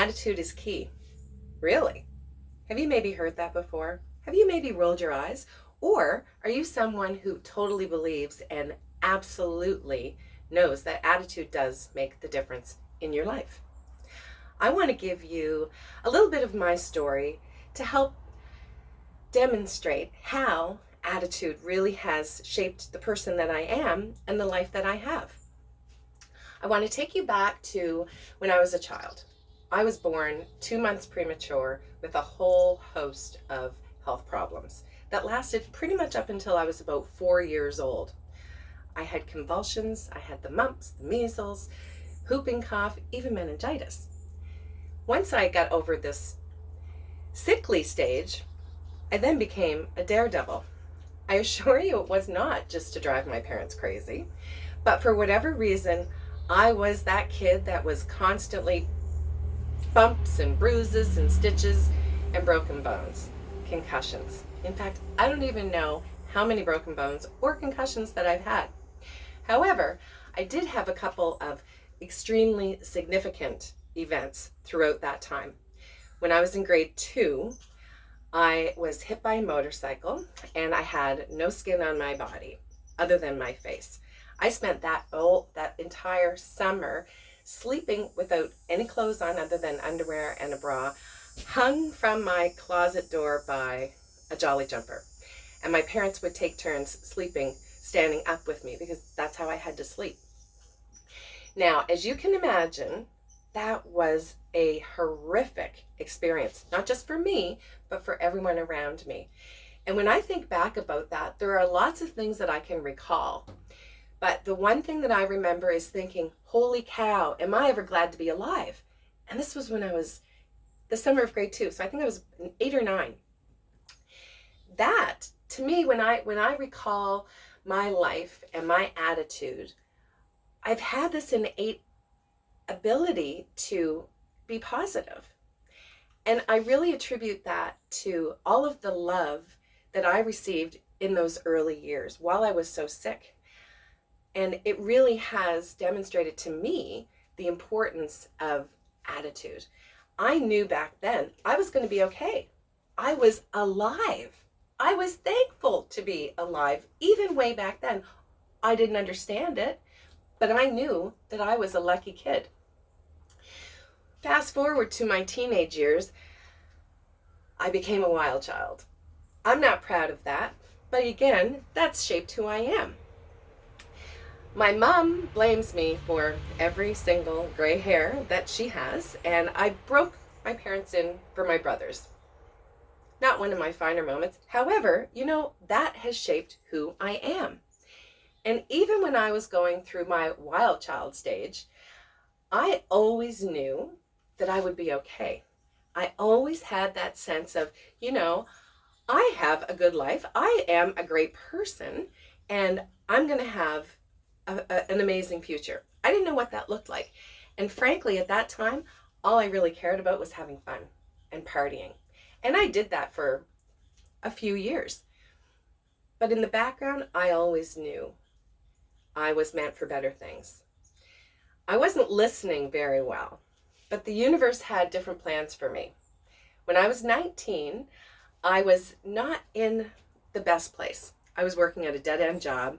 Attitude is key. Really? Have you maybe heard that before? Have you maybe rolled your eyes? Or are you someone who totally believes and absolutely knows that attitude does make the difference in your life? I want to give you a little bit of my story to help demonstrate how attitude really has shaped the person that I am and the life that I have. I want to take you back to when I was a child. I was born 2 months premature with a whole host of health problems that lasted pretty much up until I was about 4 years old. I had convulsions, I had the mumps, the measles, whooping cough, even meningitis. Once I got over this sickly stage, I then became a daredevil. I assure you it was not just to drive my parents crazy, but for whatever reason, I was that kid that was constantly bumps and bruises and stitches and broken bones, concussions. In fact, I don't even know how many broken bones or concussions that I've had. However, I did have a couple of extremely significant events throughout that time. When I was in grade 2, I was hit by a motorcycle and I had no skin on my body other than my face. I spent that entire summer sleeping without any clothes on other than underwear and a bra, hung from my closet door by a jolly jumper. And my parents would take turns sleeping, standing up with me because that's how I had to sleep. Now, as you can imagine, that was a horrific experience, not just for me, but for everyone around me. And when I think back about that, there are lots of things that I can recall. But the one thing that I remember is thinking, holy cow, am I ever glad to be alive? And this was when I was the summer of grade 2. So I think I was 8 or 9. That, to me, when I recall my life and my attitude, I've had this innate ability to be positive. And I really attribute that to all of the love that I received in those early years while I was so sick. And it really has demonstrated to me the importance of attitude. I knew back then I was going to be okay. I was alive. I was thankful to be alive. Even way back then, I didn't understand it, but I knew that I was a lucky kid. Fast forward to my teenage years, I became a wild child. I'm not proud of that, but again, that's shaped who I am. My mom blames me for every single gray hair that she has, and I broke my parents in for my brothers. Not one of my finer moments. However, that has shaped who I am. And even when I was going through my wild child stage, I always knew that I would be okay. I always had that sense of, I have a good life. I am a great person, and I'm going to have an amazing future. I didn't know what that looked like. And frankly, at that time, all I really cared about was having fun and partying. And I did that for a few years. But in the background, I always knew I was meant for better things. I wasn't listening very well, but the universe had different plans for me. When I was 19, I was not in the best place. I was working at a dead-end job.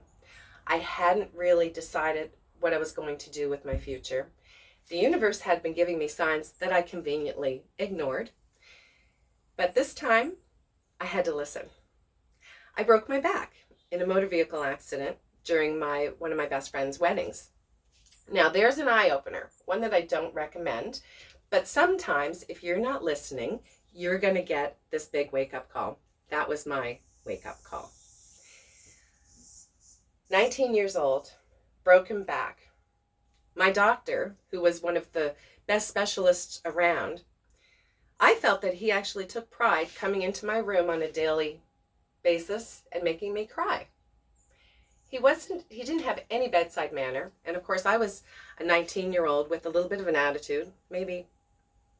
I hadn't really decided what I was going to do with my future. The universe had been giving me signs that I conveniently ignored. But this time, I had to listen. I broke my back in a motor vehicle accident during one of my best friend's weddings. Now, there's an eye-opener, one that I don't recommend, but sometimes if you're not listening, you're going to get this big wake-up call. That was my wake-up call. 19 years old, broken back. My doctor, who was one of the best specialists around, I felt that he actually took pride coming into my room on a daily basis and making me cry. He didn't have any bedside manner. And of course, I was a 19-year-old with a little bit of an attitude, maybe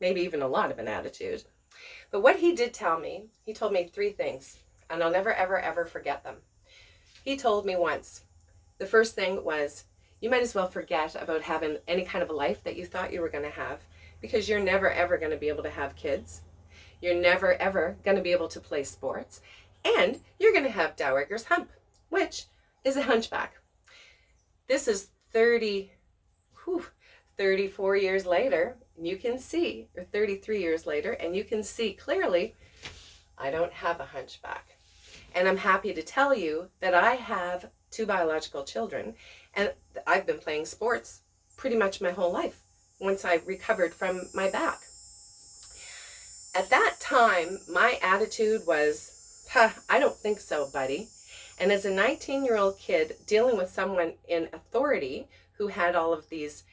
even a lot of an attitude. But what he did tell me, he told me 3 things, and I'll never, ever, ever forget them. He told me once, the first thing was, you might as well forget about having any kind of a life that you thought you were going to have, because you're never ever going to be able to have kids. You're never ever going to be able to play sports, and you're going to have Dowager's hump, which is a hunchback. This is 34 years later, and you can see, or 33 years later, and you can see clearly I don't have a hunchback. And I'm happy to tell you that I have 2 biological children, and I've been playing sports pretty much my whole life once I recovered from my back. At that time, my attitude was, I don't think so, buddy. And as a 19-year-old kid dealing with someone in authority who had all of these,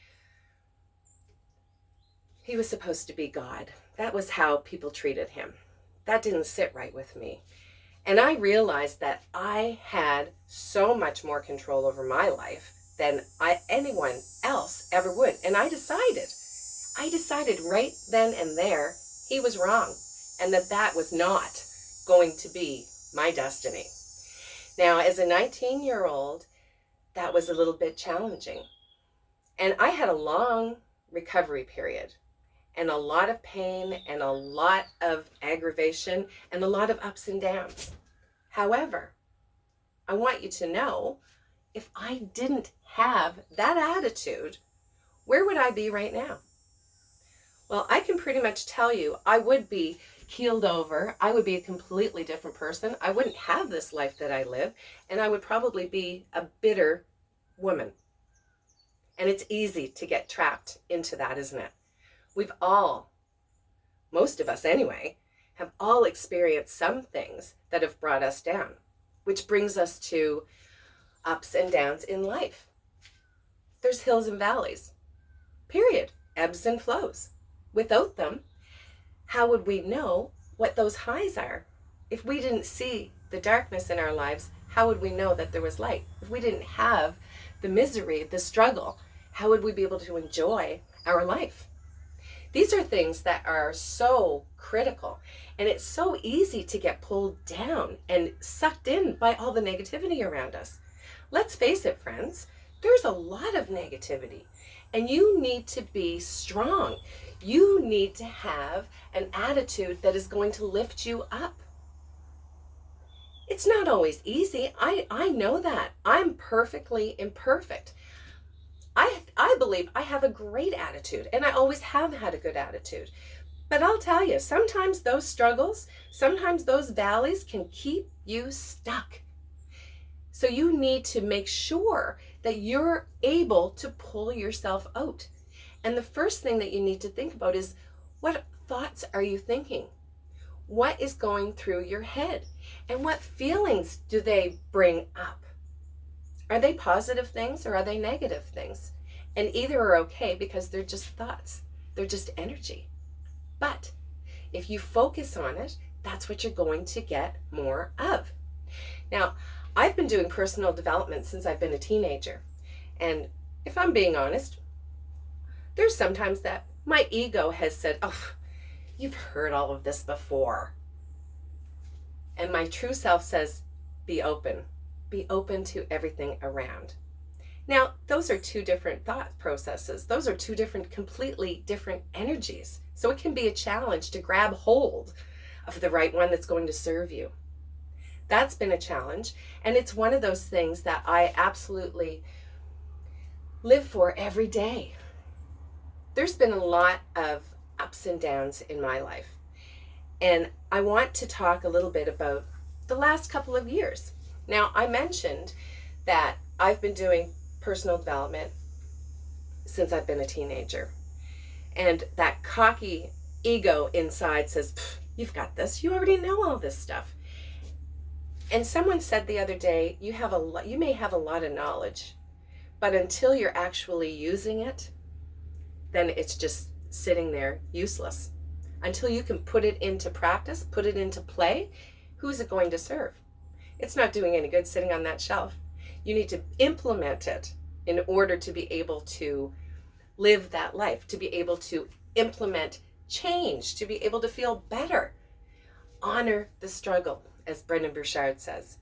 he was supposed to be God. That was how people treated him. That didn't sit right with me. And I realized that I had so much more control over my life than anyone else ever would. And I decided right then and there, he was wrong, and that was not going to be my destiny. Now, as a 19-year-old, that was a little bit challenging. And I had a long recovery period, and a lot of pain, and a lot of aggravation, and a lot of ups and downs. However, I want you to know, if I didn't have that attitude, where would I be right now? Well, I can pretty much tell you I would be keeled over. I would be a completely different person. I wouldn't have this life that I live, and I would probably be a bitter woman. And it's easy to get trapped into that, isn't it? We've all, most of us anyway, have all experienced some things that have brought us down, which brings us to ups and downs in life. There's hills and valleys, period, ebbs and flows. Without them, how would we know what those highs are? If we didn't see the darkness in our lives, how would we know that there was light? If we didn't have the misery, the struggle, how would we be able to enjoy our life? These are things that are so critical, and it's so easy to get pulled down and sucked in by all the negativity around us. Let's face it, friends, there's a lot of negativity, and you need to be strong. You need to have an attitude that is going to lift you up. It's not always easy. I know that. I'm perfectly imperfect. I believe I have a great attitude, and I always have had a good attitude. But I'll tell you, sometimes those struggles, sometimes those valleys can keep you stuck. So you need to make sure that you're able to pull yourself out. And the first thing that you need to think about is, what thoughts are you thinking? What is going through your head? And what feelings do they bring up? Are they positive things or are they negative things? And either are okay, because they're just thoughts. They're just energy. But if you focus on it, that's what you're going to get more of. Now, I've been doing personal development since I've been a teenager. And if I'm being honest, there's sometimes that my ego has said, oh, you've heard all of this before. And my true self says, be open. Be open to everything around. Now, those are two different thought processes. Those are two completely different energies. So it can be a challenge to grab hold of the right one that's going to serve you. That's been a challenge. And it's one of those things that I absolutely live for every day. There's been a lot of ups and downs in my life. And I want to talk a little bit about the last couple of years. Now, I mentioned that I've been doing personal development since I've been a teenager. And that cocky ego inside says, you've got this. You already know all this stuff. And someone said the other day, you may have a lot of knowledge, but until you're actually using it, then it's just sitting there useless. Until you can put it into practice, put it into play, who's it going to serve? It's not doing any good sitting on that shelf. You need to implement it in order to be able to live that life, to be able to implement change, to be able to feel better. Honor the struggle, as Brendon Burchard says.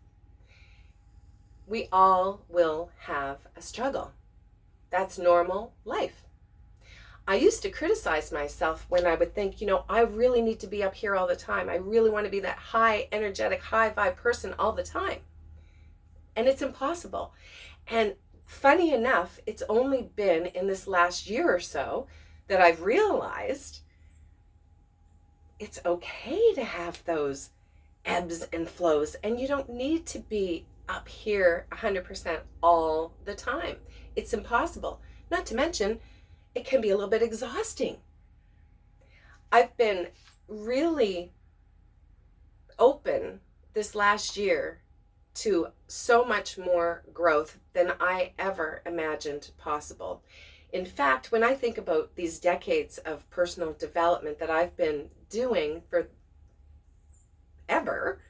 We all will have a struggle. That's normal life. I used to criticize myself when I would think, I really need to be up here all the time. I really want to be that high energetic, high vibe person all the time. And it's impossible. And funny enough, it's only been in this last year or so that I've realized it's okay to have those ebbs and flows, and you don't need to be up here 100% all the time. It's impossible. Not to mention, it can be a little bit exhausting. I've been really open this last year to so much more growth than I ever imagined possible. In fact, when I think about these decades of personal development that I've been doing for ever,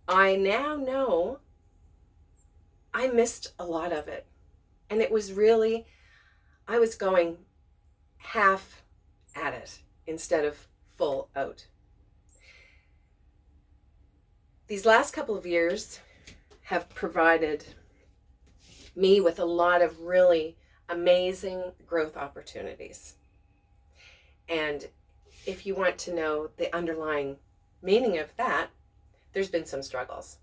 I now know I missed a lot of it. And it was really, I was going half at it instead of full out. These last couple of years have provided me with a lot of really amazing growth opportunities. And if you want to know the underlying meaning of that, there's been some struggles.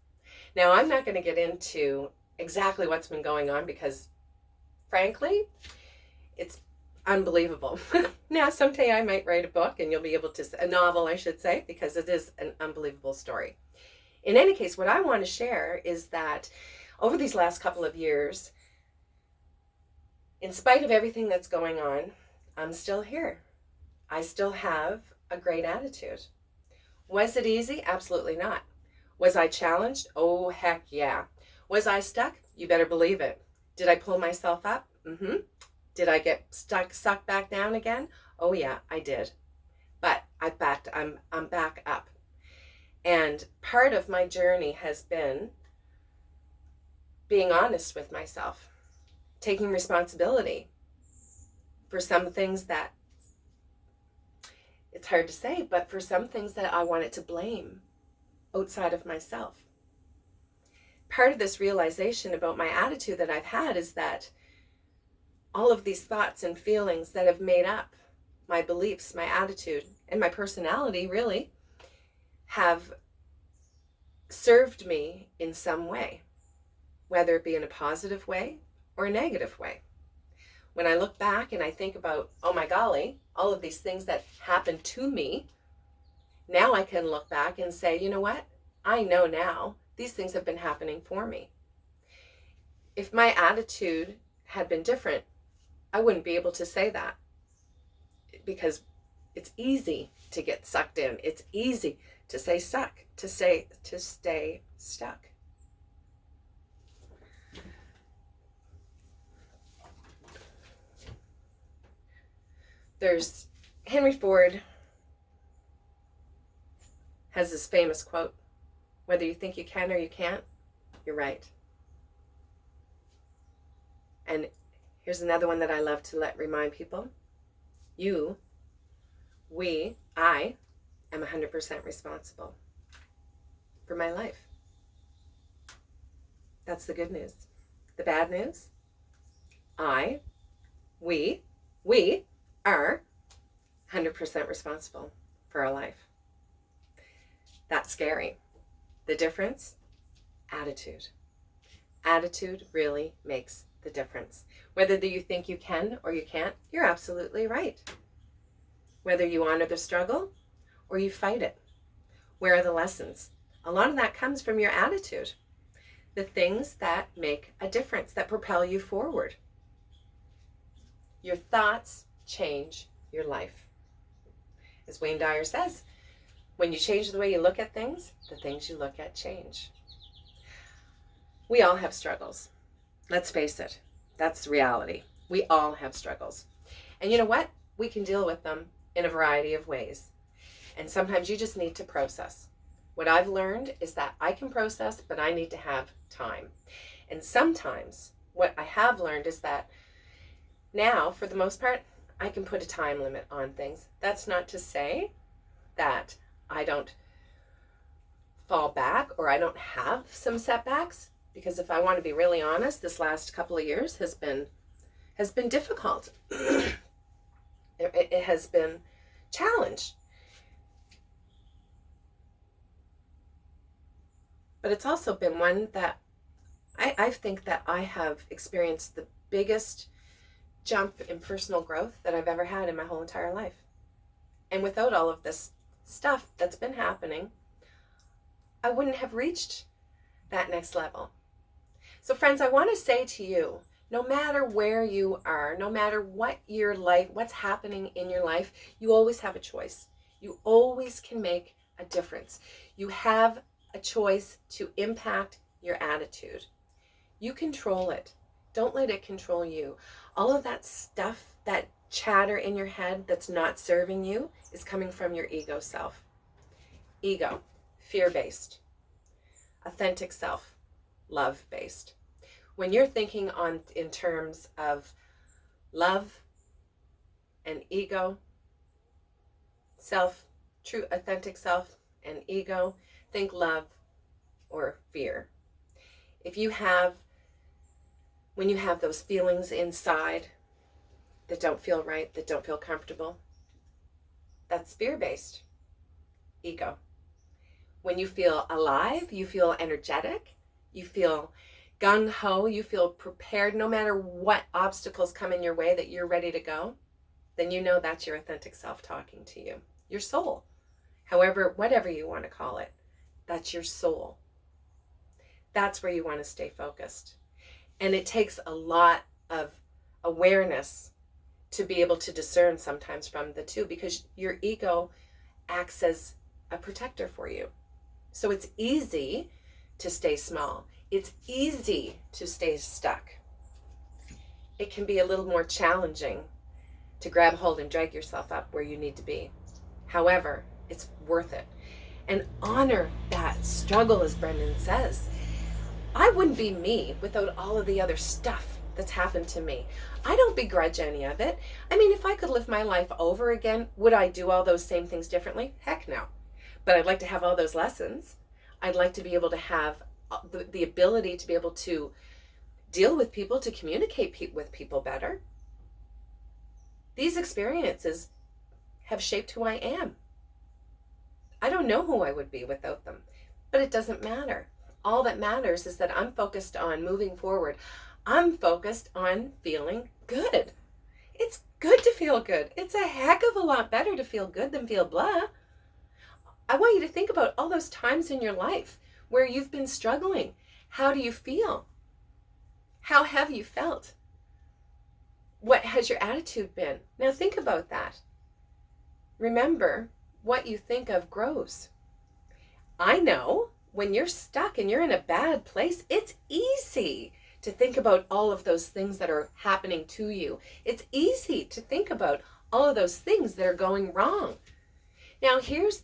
Now, I'm not going to get into exactly what's been going on because, frankly, it's unbelievable. Now, someday I might write a book and you'll be able to, a novel, I should say, because it is an unbelievable story. In any case, what I want to share is that over these last couple of years, in spite of everything that's going on, I'm still here. I still have a great attitude. Was it easy? Absolutely not. Was I challenged? Oh, heck yeah. Was I stuck? You better believe it. Did I pull myself up? Mm-hmm. Did I get sucked back down again? Oh yeah, I did. But I'm back up. And part of my journey has been being honest with myself, taking responsibility for some things that, it's hard to say, but for some things that I wanted to blame outside of myself. Part of this realization about my attitude that I've had is that all of these thoughts and feelings that have made up my beliefs, my attitude, and my personality really have served me in some way, whether it be in a positive way or a negative way. When I look back and I think about, oh my golly, all of these things that happened to me, now I can look back and say, you know what? I know now these things have been happening for me. If my attitude had been different, I wouldn't be able to say that, because it's easy to get sucked in. It's easy to stay stuck, to stay stuck. There's Henry Ford has this famous quote, whether you think you can or you can't, you're right. And here's another one that I love to remind people. I am 100% responsible for my life. That's the good news. The bad news, we are 100% responsible for our life. That's scary. The difference, attitude. Attitude really makes the difference. Whether you think you can or you can't, you're absolutely right. Whether you honor the struggle or you fight it. Where are the lessons? A lot of that comes from your attitude. The things that make a difference, that propel you forward. Your thoughts change your life. As Wayne Dyer says, when you change the way you look at things, the things you look at change. We all have struggles. Let's face it. That's the reality. We all have struggles. And you know what? We can deal with them in a variety of ways. And sometimes you just need to process. What I've learned is that I can process, but I need to have time. And sometimes what I have learned is that now, for the most part, I can put a time limit on things. That's not to say that I don't fall back or I don't have some setbacks, because if I want to be really honest, this last couple of years has been difficult. It has been challenged. But it's also been one that I think that I have experienced the biggest jump in personal growth that I've ever had in my whole entire life. And without all of this stuff that's been happening, I wouldn't have reached that next level. So friends, I want to say to you, no matter where you are, no matter what your life, what's happening in your life, you always have a choice. You always can make a difference. You have a choice to impact your attitude. You control it. Don't let it control you. All of that stuff, that chatter in your head that's not serving you is coming from your ego self. Ego, fear-based. Authentic self, love-based. When you're thinking in terms of love and ego, self, true authentic self and ego, think love or fear. When you have those feelings inside that don't feel right, that don't feel comfortable, that's fear-based, ego. When you feel alive, you feel energetic, you feel gung-ho, you feel prepared no matter what obstacles come in your way, that you're ready to go, then you know that's your authentic self talking to you. Your soul. However, whatever you want to call it, that's your soul. That's where you want to stay focused. And it takes a lot of awareness to be able to discern sometimes from the two, because your ego acts as a protector for you. So it's easy to stay small. It's easy to stay stuck. It can be a little more challenging to grab hold and drag yourself up where you need to be. However, it's worth it. And honor that struggle, as Brendan says. I wouldn't be me without all of the other stuff that's happened to me. I don't begrudge any of it. I mean, if I could live my life over again, would I do all those same things differently? Heck no. But I'd like to have all those lessons. I'd like to be able to have the ability to be able to deal with people, to communicate with people better. These experiences have shaped who I am. I don't know who I would be without them, but it doesn't matter. All that matters is that I'm focused on moving forward. I'm focused on feeling good. It's good to feel good. It's a heck of a lot better to feel good than feel blah. I want you to think about all those times in your life where you've been struggling. How do you feel? How have you felt? What has your attitude been? Now think about that. Remember, what you think of grows. I know when you're stuck and you're in a bad place, it's easy to think about all of those things that are happening to you. It's easy to think about all of those things that are going wrong. Now here's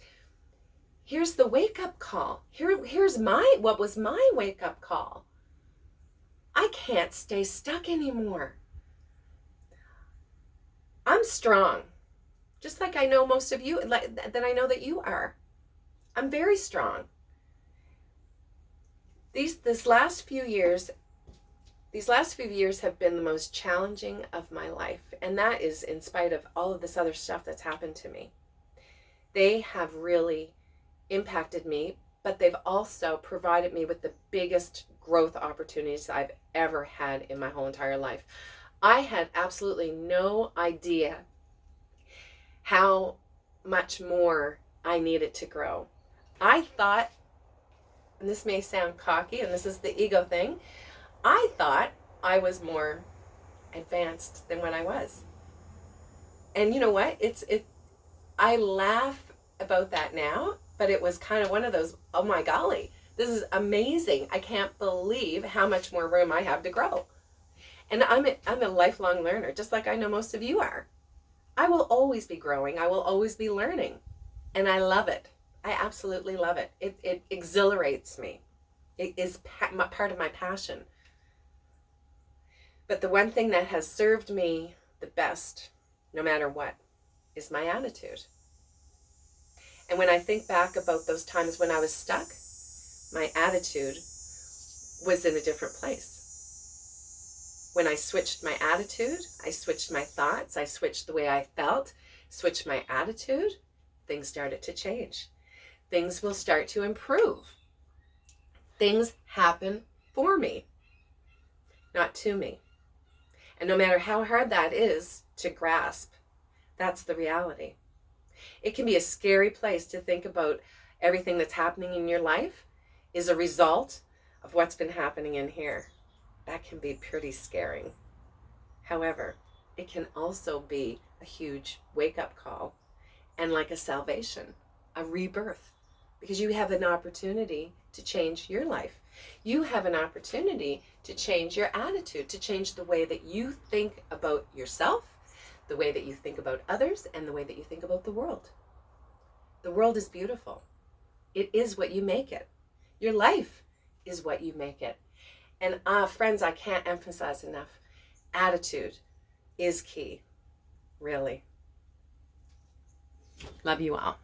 the wake-up call. Here's what was my wake-up call. I can't stay stuck anymore. I'm strong, just like I know most of you, that I know that you are. I'm very strong. These last few years have been the most challenging of my life, and that is in spite of all of this other stuff that's happened to me. They have really impacted me, but they've also provided me with the biggest growth opportunities I've ever had in my whole entire life. I had absolutely no idea how much more I needed to grow. I thought, and this may sound cocky, and this is the ego thing, I thought I was more advanced than when I was. And you know what? I laugh about that now, but it was kind of one of those, oh my golly, this is amazing. I can't believe how much more room I have to grow. And I'm a lifelong learner, just like I know most of you are. I will always be growing. I will always be learning. And I love it. I absolutely love it. It exhilarates me. It is part of my passion. But the one thing that has served me the best, no matter what, is my attitude. And when I think back about those times when I was stuck, my attitude was in a different place. When I switched my attitude, I switched my thoughts, I switched the way I felt, switched my attitude, things started to change. Things will start to improve. Things happen for me, not to me. And no matter how hard that is to grasp, that's the reality. It can be a scary place to think about everything that's happening in your life is a result of what's been happening in here. That can be pretty scary. However, it can also be a huge wake-up call and like a salvation, a rebirth, because you have an opportunity to change your life. You have an opportunity to change your attitude, to change the way that you think about yourself, the way that you think about others, and the way that you think about the world. The world is beautiful. It is what you make it. Your life is what you make it. And friends, I can't emphasize enough, attitude is key, really. Love you all.